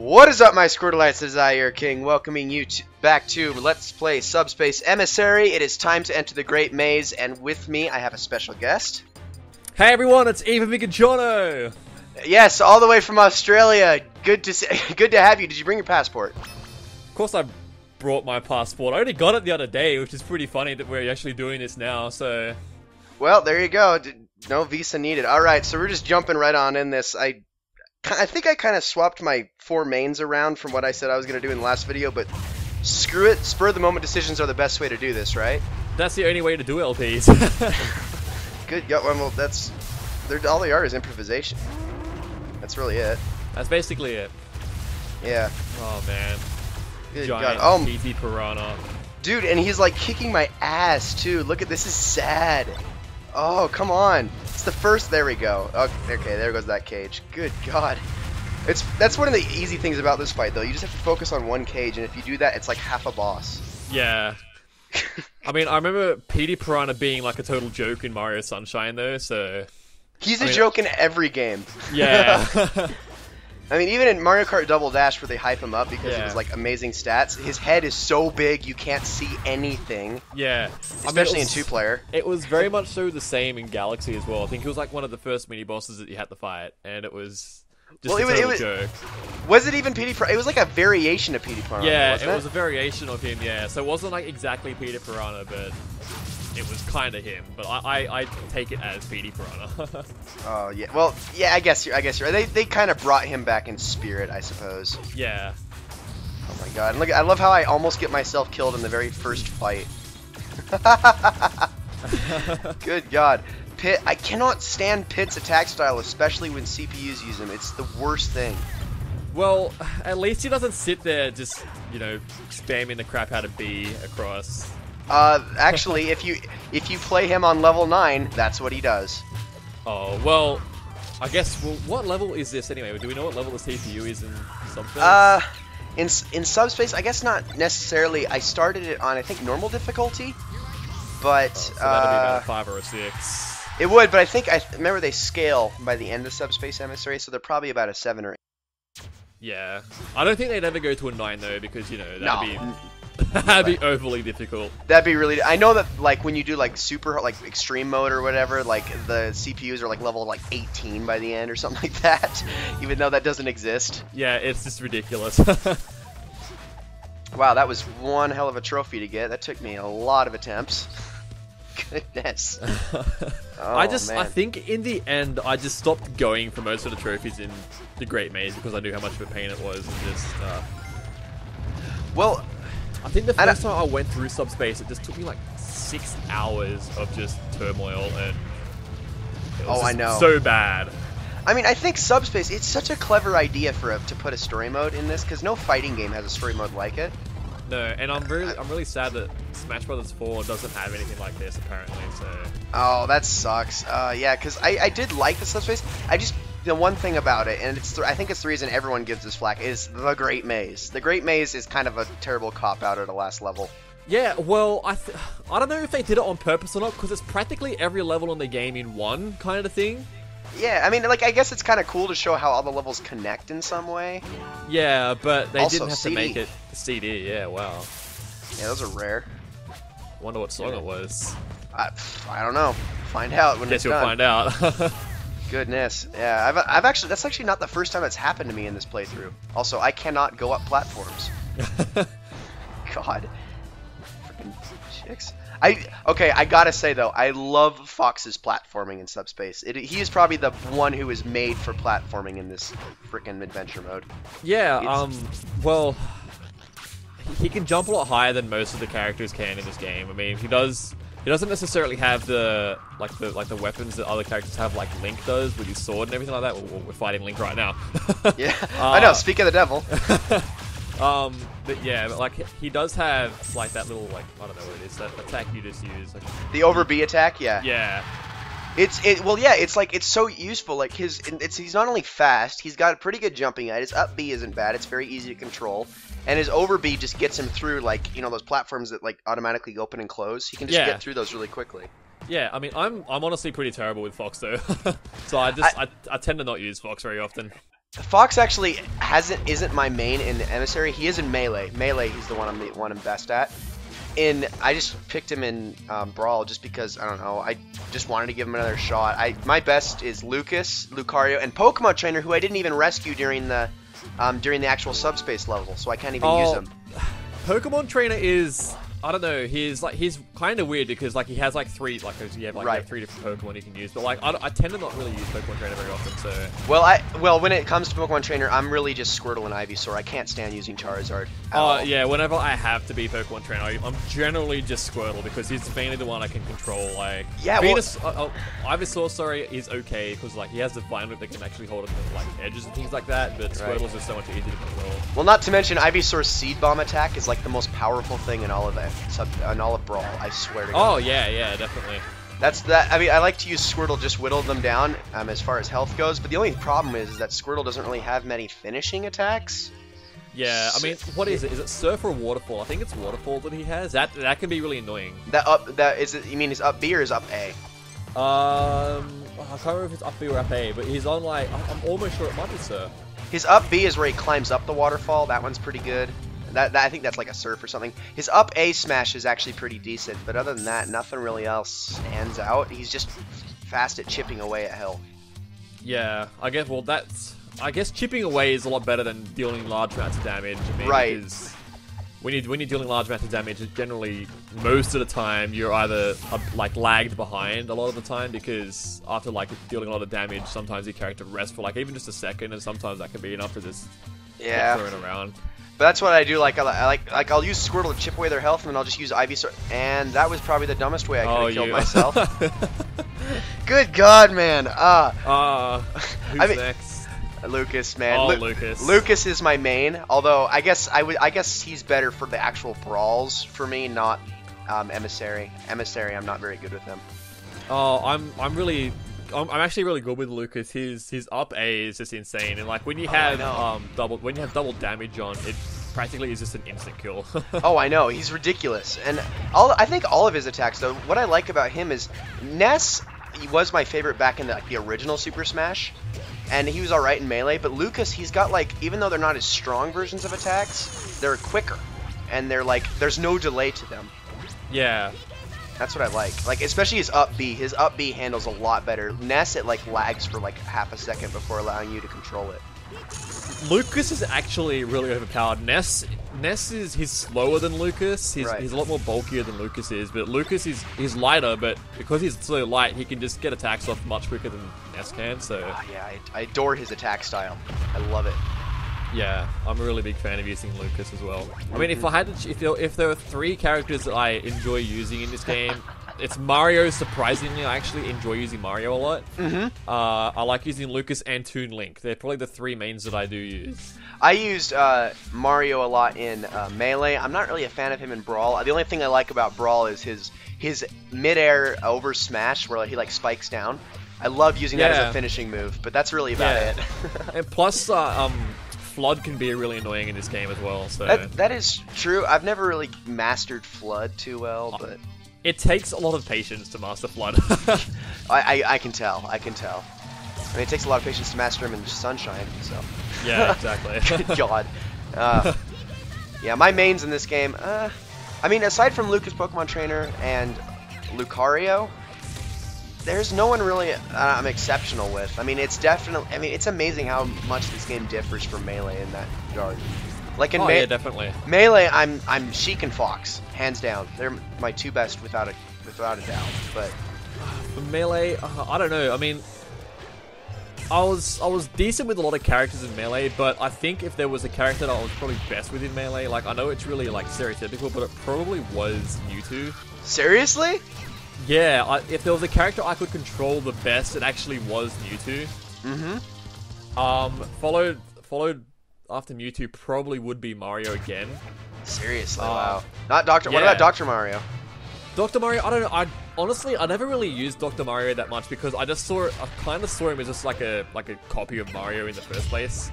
What is up, my Squirtleites? It is I, your king, welcoming you back to Let's Play Subspace Emissary. It is time to enter the Great Maze, and with me, I have a special guest. Hey everyone, it's EvenBIGGERjonNo! Yes, all the way from Australia. Good to have you. Did you bring your passport? Of course I brought my passport. I only got it the other day, which is pretty funny that we're actually doing this now, so... Well, there you go. No visa needed. Alright, so we're just jumping right on in this. I think I kind of swapped my 4 mains around from what I said I was going to do in the last video, but screw it. Spur-of-the-moment decisions are the best way to do this, right? That's the only way to do LPs. Good. Yeah, well, all they are is improvisation. That's really it. That's basically it. Yeah. Oh, man. Good Giant God. PT piranha. Dude, and he's like kicking my ass, too. Look at this. Is sad. Oh, come on. It's the first. There we go. Okay, there goes that cage. Good God. That's one of the easy things about this fight, though. You just have to focus on one cage, and if you do that, it's like half a boss. Yeah. I mean, I remember PT Piranha being like a total joke in Mario Sunshine, though, so... He's a joke in every game. Yeah. I mean, even in Mario Kart Double Dash, where they hype him up because of his like amazing stats, his head is so big you can't see anything. Yeah. Especially in 2-player. It was very much so the same in Galaxy as well. I think it was like one of the first mini-bosses that you had to fight, and it was just a total joke. Was it even PT Piranha? It was like a variation of PT Piranha. Yeah, it was a variation of him, yeah. So it wasn't like exactly PT Piranha, but it was kind of him. But I take it as PT Piranha. Oh, yeah. Well, yeah, I guess you're right. They kind of brought him back in spirit, I suppose. Yeah. Oh my God. And look, I love how I almost get myself killed in the very first fight. Good God. Pit, I cannot stand Pit's attack style, especially when CPUs use him. It's the worst thing. Well, at least he doesn't sit there just, you know, spamming the crap out of B across. Actually, if you play him on level 9, that's what he does. Oh, well, I guess, well, what level is this anyway? Do we know what level the CPU is in Subspace? In Subspace, I guess not necessarily. I started it on, I think, normal difficulty, but... so that'll be about a 5 or a 6. It would, but I remember they scale by the end of Subspace Emissary, so they're probably about a 7 or 8. Yeah. I don't think they'd ever go to a 9, though, because, you know, that'd be overly difficult. That'd be really... I know that, like, when you do, like, super, like, extreme mode or whatever, like, the CPUs are, like, level, like, 18 by the end or something like that, even though that doesn't exist. Yeah, it's just ridiculous. Wow, that was one hell of a trophy to get. That took me a lot of attempts. Goodness. Oh, I think in the end, I just stopped going for most of the trophies in the Great Maze because I knew how much of a pain it was, and just... Well... I think the first time I went through Subspace, it just took me like 6 hours of just turmoil, and it was I know. So bad. I mean, I think Subspace, it's such a clever idea to put a story mode in this, because no fighting game has a story mode like it. No, and I'm really sad that Smash Bros. 4 doesn't have anything like this, apparently, so... Oh, that sucks. Yeah, because I did like the Subspace. The one thing about it, and I think it's the reason everyone gives this flack, is the Great Maze. The Great Maze is kind of a terrible cop-out at the last level. Yeah, well, I don't know if they did it on purpose or not, because it's practically every level in the game in one kind of thing. Yeah, I mean, like, I guess it's kind of cool to show how all the levels connect in some way. Yeah, but they also, didn't have CD. to make it CD, yeah, wow. Yeah, those are rare. Wonder what song it was. I don't know. Find out when it's done. Guess you'll find out. Goodness, yeah, I've actually, that's actually not the first time that's happened to me in this playthrough. Also, I cannot go up platforms. God. Freaking chicks. Okay, I gotta say though, I love Fox's platforming in Subspace. He is probably the one who is made for platforming in this freaking adventure mode. Yeah, well, he can jump a lot higher than most of the characters can in this game. I mean, he doesn't necessarily have the weapons that other characters have, like Link does with his sword and everything like that. We're fighting Link right now. Yeah, I know. Speak of the devil. But yeah, but like he does have like that little, like, I don't know what it is, that attack you just use. Like, the over B attack, yeah. Yeah. Well, yeah, it's like, it's so useful. Like he's not only fast, he's got a pretty good jumping height. His up B isn't bad. It's very easy to control. And his over B just gets him through, like, you know, those platforms that like automatically open and close. He can just get through those really quickly. Yeah, I mean, I'm honestly pretty terrible with Fox though. So I tend to not use Fox very often. Fox actually isn't my main in the Emissary. He is in Melee. Melee, he's the one I'm best at. I just picked him in Brawl just because, I don't know, I just wanted to give him another shot. My best is Lucas, Lucario, and Pokemon Trainer, who I didn't even rescue during the actual Subspace level, so I can't even use him. Pokemon Trainer is, I don't know, he's kind of weird because like he has like three, like you have 3 different Pokemon you can use, but like I tend to not really use Pokemon Trainer very often, so. Well, when it comes to Pokemon Trainer, I'm really just Squirtle and Ivysaur. I can't stand using Charizard. Yeah, whenever I have to be Pokemon Trainer, I'm generally just Squirtle because he's mainly the one I can control. Like, yeah, Venus, Ivysaur, sorry, is okay because like he has the Vine Whip that can actually hold him to like edges and things like that, but Squirtle's just so much easier to control. Well, not to mention Ivysaur's Seed Bomb attack is like the most powerful thing in all of it. In all of Brawl, I swear to God. Oh yeah, definitely. I mean, I like to use Squirtle, just whittle them down as far as health goes, but the only problem is that Squirtle doesn't really have many finishing attacks. Yeah, I mean, what is it? Is it Surf or Waterfall? I think it's Waterfall that he has. That can be really annoying. You mean his up B or his up A? I can't remember if it's up B or up A, but he's on like, I'm almost sure it might be Surf. His up B is where he climbs up the waterfall. That one's pretty good. I think that's like a Surf or something. His up A smash is actually pretty decent, but other than that, nothing really else stands out. He's just fast at chipping away at health. Yeah, I guess chipping away is a lot better than dealing large amounts of damage. I mean, right. Because when you're dealing large amounts of damage, generally most of the time you're either like lagged behind a lot of the time because after like dealing a lot of damage, sometimes your character rests for like even just a second, and sometimes that can be enough to just get thrown around. But that's what I do. Like I'll use Squirtle to chip away their health, and then I'll just use Ivysaur. And that was probably the dumbest way I could have killed myself. Good God, man! Who's next? Lucas, man. Oh, Lucas. Lucas is my main. Although I guess he's better for the actual brawls for me, not Emissary. Emissary, I'm not very good with him. Oh, I'm actually really good with Lucas. His up A is just insane, and like when you have double damage on, it practically is just an instant kill. Oh, I know, he's ridiculous, and I think all of his attacks though. What I like about him is Ness. He was my favorite back in the original Super Smash, and he was all right in Melee. But Lucas, he's got like, even though they're not as strong versions of attacks, they're quicker, and they're like there's no delay to them. Yeah. That's what I like. Like, especially his up B. His up B handles a lot better. Ness, it like lags for like half a second before allowing you to control it. Lucas is actually really overpowered. Ness he's slower than Lucas. He's a lot more bulkier than Lucas is, but Lucas he's lighter, but because he's so light, he can just get attacks off much quicker than Ness can. So yeah, I adore his attack style. I love it. Yeah, I'm a really big fan of using Lucas as well. I mean, if there were 3 characters that I enjoy using in this game, it's Mario. Surprisingly, I actually enjoy using Mario a lot. I like using Lucas and Toon Link. They're probably the 3 mains that I do use. I used Mario a lot in Melee. I'm not really a fan of him in Brawl. The only thing I like about Brawl is his mid-air over smash where he like spikes down. I love using that as a finishing move, but that's really about it. And plus, Flood can be really annoying in this game as well. So that is true. I've never really mastered Flood too well, but it takes a lot of patience to master Flood. I can tell. I mean, it takes a lot of patience to master him in Sunshine. So yeah, exactly. Good God. Yeah, my mains in this game. I mean, aside from Lucas Pokemon Trainer and Lucario, there's no one really I'm exceptional with. I mean, it's amazing how much this game differs from Melee in that regard. Like in yeah, definitely. Melee, I'm Sheik and Fox, hands down. They're my 2 best without a doubt. But for Melee, I don't know. I mean, I was decent with a lot of characters in Melee, but I think if there was a character that I was probably best with in Melee, like I know it's really like stereotypical, but it probably was Mewtwo. Seriously? Yeah, if there was a character I could control the best, it actually was Mewtwo. Followed after Mewtwo probably would be Mario again. Seriously, wow. Not Doctor. Yeah. What about Dr. Mario? Dr. Mario, I don't know. Honestly, I never really used Dr. Mario that much because I kind of saw him as just like a copy of Mario in the first place.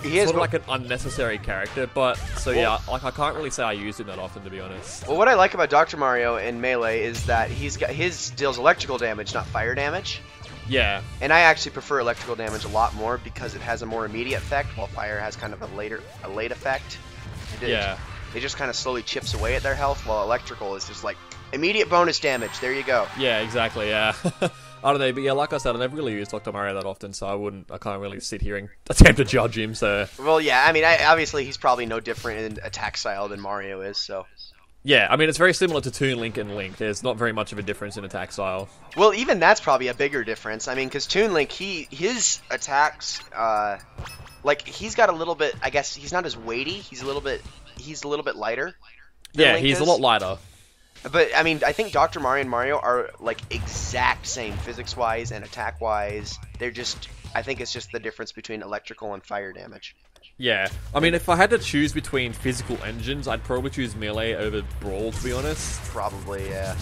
He is sort of like an unnecessary character, but yeah, like I can't really say I used him that often, to be honest. Well, what I like about Dr. Mario in Melee is that his deals electrical damage, not fire damage. Yeah. And I actually prefer electrical damage a lot more because it has a more immediate effect, while fire has kind of a late effect. Yeah. It just kind of slowly chips away at their health, while electrical is just like immediate bonus damage. There you go. Yeah, exactly. Yeah. I don't know, but yeah, like I said, I never really use Dr. Mario that often, so I can't really sit here and attempt to judge him. So. Well, yeah, I mean, obviously he's probably no different in attack style than Mario is. So. Yeah, I mean, it's very similar to Toon Link and Link. There's not very much of a difference in attack style. Well, even that's probably a bigger difference. I mean, because Toon Link, his attacks, like he's got a little bit. I guess he's not as weighty. He's a little bit lighter. Yeah, he's a lot lighter. But I mean, I think Dr. Mario and Mario are like exact same physics-wise and attack-wise. They're just, I think it's just the difference between electrical and fire damage. Yeah, I mean, if I had to choose between physical engines, I'd probably choose Melee over Brawl, to be honest. Probably, yeah.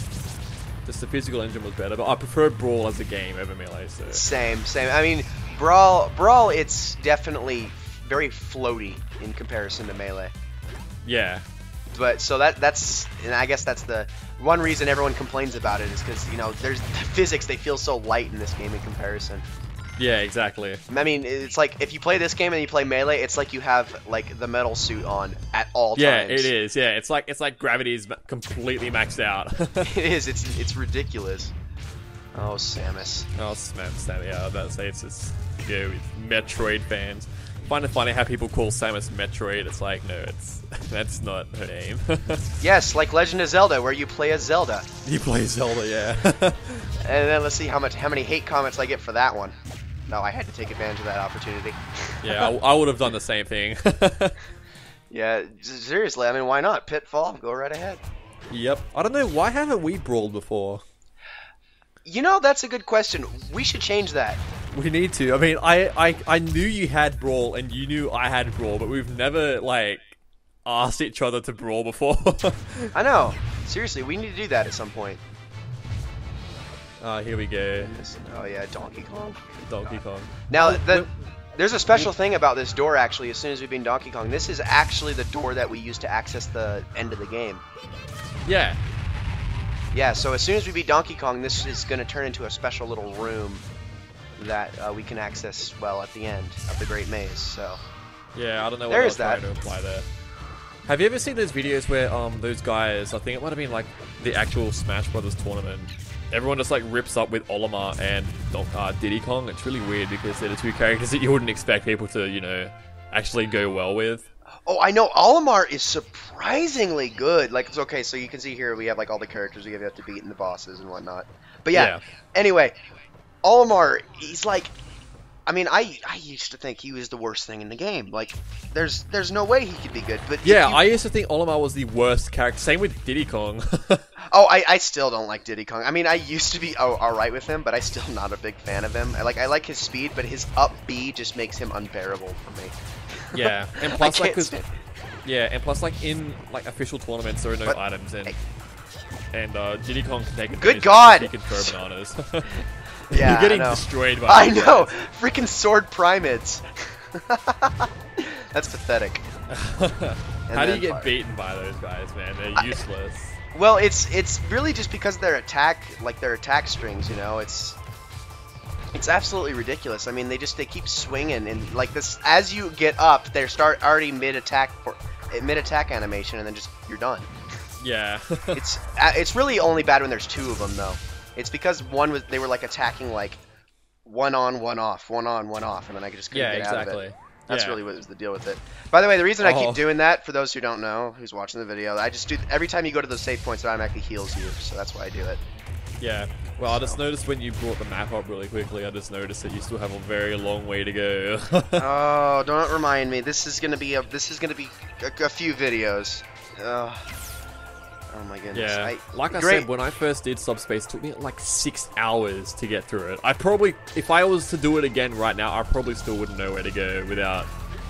Just the physical engine was better, but I prefer Brawl as a game over Melee. So. Same. I mean, Brawl, it's definitely very floaty in comparison to Melee. Yeah. But so that's, and I guess that's the one reason everyone complains about it is because, you know, there's the physics, they feel so light in this game in comparison. Yeah, exactly. I mean, it's like if you play this game and you play Melee, it's like you have like the metal suit on at all times. Yeah, it is. Yeah, it's like gravity's completely maxed out. It is. It's ridiculous. Oh, Samus. Oh, Samus. Yeah, I was about to say it's just with Metroid fans. I find it funny how people call Samus Metroid. It's like, no, that's not her name. Yes, like Legend of Zelda, where you play as Zelda. You play Zelda, yeah. And then let's see how many hate comments I get for that one. No, I had to take advantage of that opportunity. Yeah, I would have done the same thing. Yeah, seriously, I mean, why not? Pitfall, go right ahead. Yep. I don't know, why haven't we brawled before? You know, that's a good question. We should change that. We need to. I mean, I knew you had Brawl and you knew I had Brawl, but we've never, like, asked each other to Brawl before. I know. Seriously, we need to do that at some point. Here we go. Oh, yeah, Donkey Kong. Donkey Kong. Now, there's a special thing about this door, actually, as soon as we beat Donkey Kong. This is actually the door that we use to access the end of the game. Yeah. Yeah, so as soon as we beat Donkey Kong, this is going to turn into a special little room that we can access, well, at the end of the Great Maze, so... Yeah, I don't know what I was trying to imply there. Have you ever seen those videos where, those guys, I think it might have been, like, the actual Smash Brothers tournament, everyone just, like, rips up with Olimar and Diddy Kong? It's really weird because they're the two characters that you wouldn't expect people to, you know, actually go well with. Oh, I know. Olimar is surprisingly good. Like, it's okay, so you can see here we have, like, all the characters we have to beat and the bosses and whatnot. But yeah. Anyway, Olimar, he's like... I mean, I used to think he was the worst thing in the game. Like, there's no way he could be good. But yeah, I used to think Olimar was the worst character. Same with Diddy Kong. Oh, I still don't like Diddy Kong. I mean, I used to be alright with him, but I'm still not a big fan of him. I like his speed, but his up B just makes him unbearable for me. Yeah, and plus, like in like official tournaments, there are no items, and Diddy Kong can take Good God! He can throw bananas. Yeah, you're getting destroyed by. I know, freaking sword primates. That's pathetic. How do you get beaten by those guys, man? They're useless. Well, it's really just because their attack strings, you know, it's absolutely ridiculous. I mean, they keep swinging, and like this, as you get up, they start already mid attack animation, and then just you're done. Yeah. It's really only bad when there's two of them though. It's because they were like attacking like one on, one off, one on, one off, and then I just couldn't get out of it. That's really what was the deal with it. By the way, the reason I keep doing that, for those who don't know, who's watching the video, I just do every time you go to those save points, it automatically heals you, so that's why I do it. Yeah. Well, I just noticed when you brought the map up really quickly, I just noticed that you still have a very long way to go. Oh, don't remind me. This is gonna be a few videos. Oh my goodness. Yeah, like I said, when I first did Subspace, it took me like 6 hours to get through it. I probably, if I was to do it again right now, I probably still wouldn't know where to go without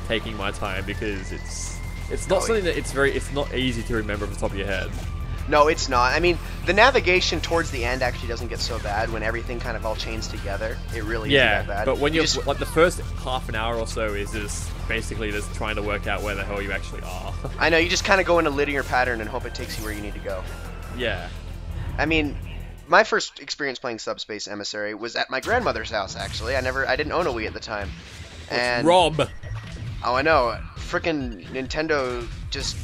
taking my time, because it's not something that it's not easy to remember off the top of your head. No, it's not. I mean, the navigation towards the end actually doesn't get so bad when everything kind of all chains together. It really isn't that bad. But when you're like the first half an hour or so is just basically just trying to work out where the hell you actually are. I know, you just kind of go in a linear pattern and hope it takes you where you need to go. Yeah. I mean, my first experience playing Subspace Emissary was at my grandmother's house. Actually, I didn't own a Wii at the time. And Rob. oh, I know, frickin' Nintendo just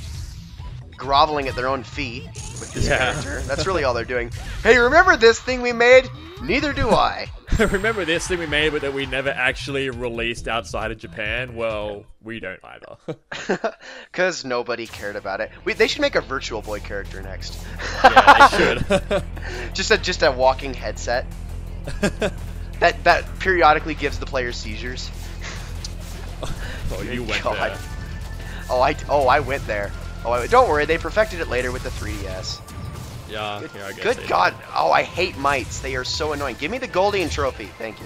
groveling at their own feet with this character. That's really all they're doing. Hey, remember this thing we made? Neither do I. Remember this thing we made but that we never actually released outside of Japan? Well, we don't either. Because nobody cared about it. They should make a Virtual Boy character next. Yeah, they should. just a walking headset that periodically gives the player seizures. Oh, you went there. I went there. Don't worry, they perfected it later with the 3DS. Yeah, I guess. Good God. Oh, I hate mites. They are so annoying. Give me the Goldien trophy. Thank you.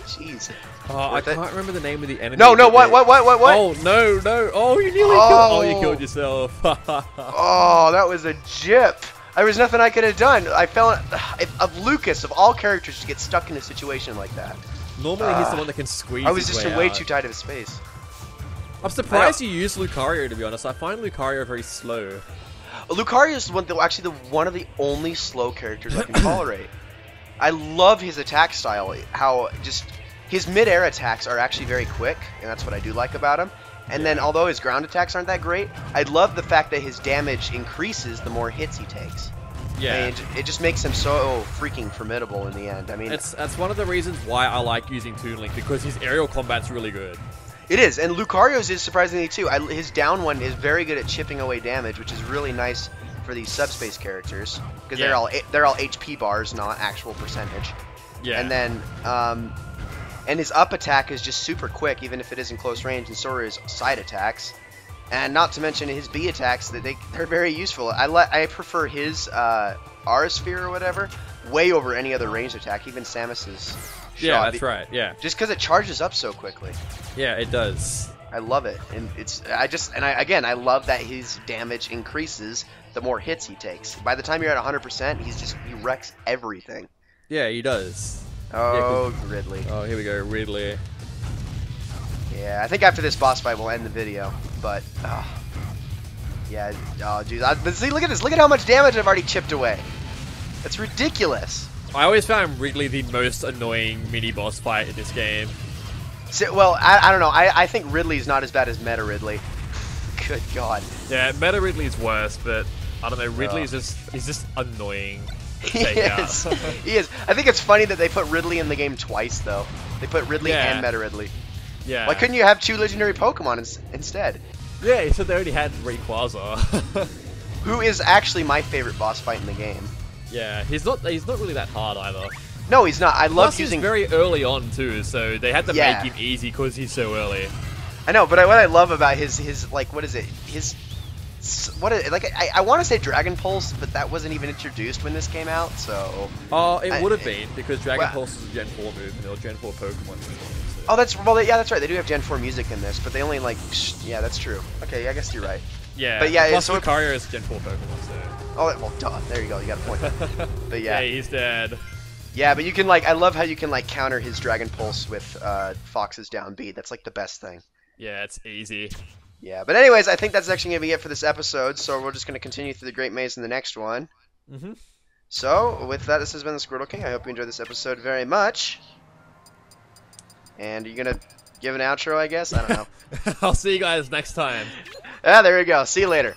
Jeez. I can't remember the name of the enemy. No, what? Oh, no. Oh, you nearly killed. Oh, you killed yourself. Oh, that was a jip. There was nothing I could have done. I fell of Lucas, of all characters, to get stuck in a situation like that. Normally, he's the one that can squeeze. I was just in way too tight of a space. I'm surprised you used Lucario, to be honest. I find Lucario very slow. Lucario is one of the only slow characters I can tolerate. I love his attack style. How just his mid-air attacks are actually very quick, and that's what I do like about him. And then, although his ground attacks aren't that great, I love the fact that his damage increases the more hits he takes. Yeah, I mean, it just makes him so freaking formidable in the end. I mean, that's one of the reasons why I like using Toon Link, because his aerial combat's really good. It is, and Lucario's is surprisingly too. His down one is very good at chipping away damage, which is really nice for these Subspace characters, because they're all HP bars, not actual percentage. Yeah. And then, and his up attack is just super quick, even if it is in close range, and so are his side attacks. And not to mention his B attacks, they're very useful. I prefer his R-Sphere or whatever way over any other ranged attack, even Samus's. Yeah, that's right. Yeah. Just because it charges up so quickly. Yeah, it does. I love it, and I love that his damage increases the more hits he takes. By the time you're at 100%, he wrecks everything. Yeah, he does. Oh, yeah, Ridley. Oh, here we go, Ridley. Yeah, I think after this boss fight we'll end the video, but yeah, oh jeez. But see, look at this. Look at how much damage I've already chipped away. That's ridiculous. I always found Ridley the most annoying mini-boss fight in this game. So, well, I don't know. I think Ridley's not as bad as Meta Ridley. Good God. Yeah, Meta Ridley's worse, but I don't know. Ridley's he's just annoying. He is. He is. I think it's funny that they put Ridley in the game twice, though. They put Ridley and Meta Ridley. Yeah. Why couldn't you have two legendary Pokemon instead? Yeah, he said they already had Rayquaza. Who is actually my favorite boss fight in the game. Yeah, he's not really that hard either. No, he's not. I love using. He's very early on too, so they had to make him easy because he's so early. I know, but what I love about his like, what is it? I want to say Dragon Pulse, but that wasn't even introduced when this came out, so. Oh, it would have been, because Dragon Pulse is a Gen 4 move, and there were Gen 4 Pokemon. So. Oh, that's right. They do have Gen 4 music in this, but they only yeah, that's true. Okay, I guess you're right. Yeah. But yeah, plus Lucario is Gen 4 Pokemon, so. Oh well, duh. There you go. You got a point. But yeah. Yeah, he's dead. Yeah, but you can I love how you can counter his Dragon Pulse with Fox's down B. That's like the best thing. Yeah, it's easy. Yeah, but anyways, I think that's actually going to be it for this episode, so we're just going to continue through the Great Maze in the next one. Mm-hmm. So, with that, this has been the Squirtle King. I hope you enjoyed this episode very much. And you're going to give an outro, I guess? I don't know. I'll see you guys next time. Ah, there we go. See you later.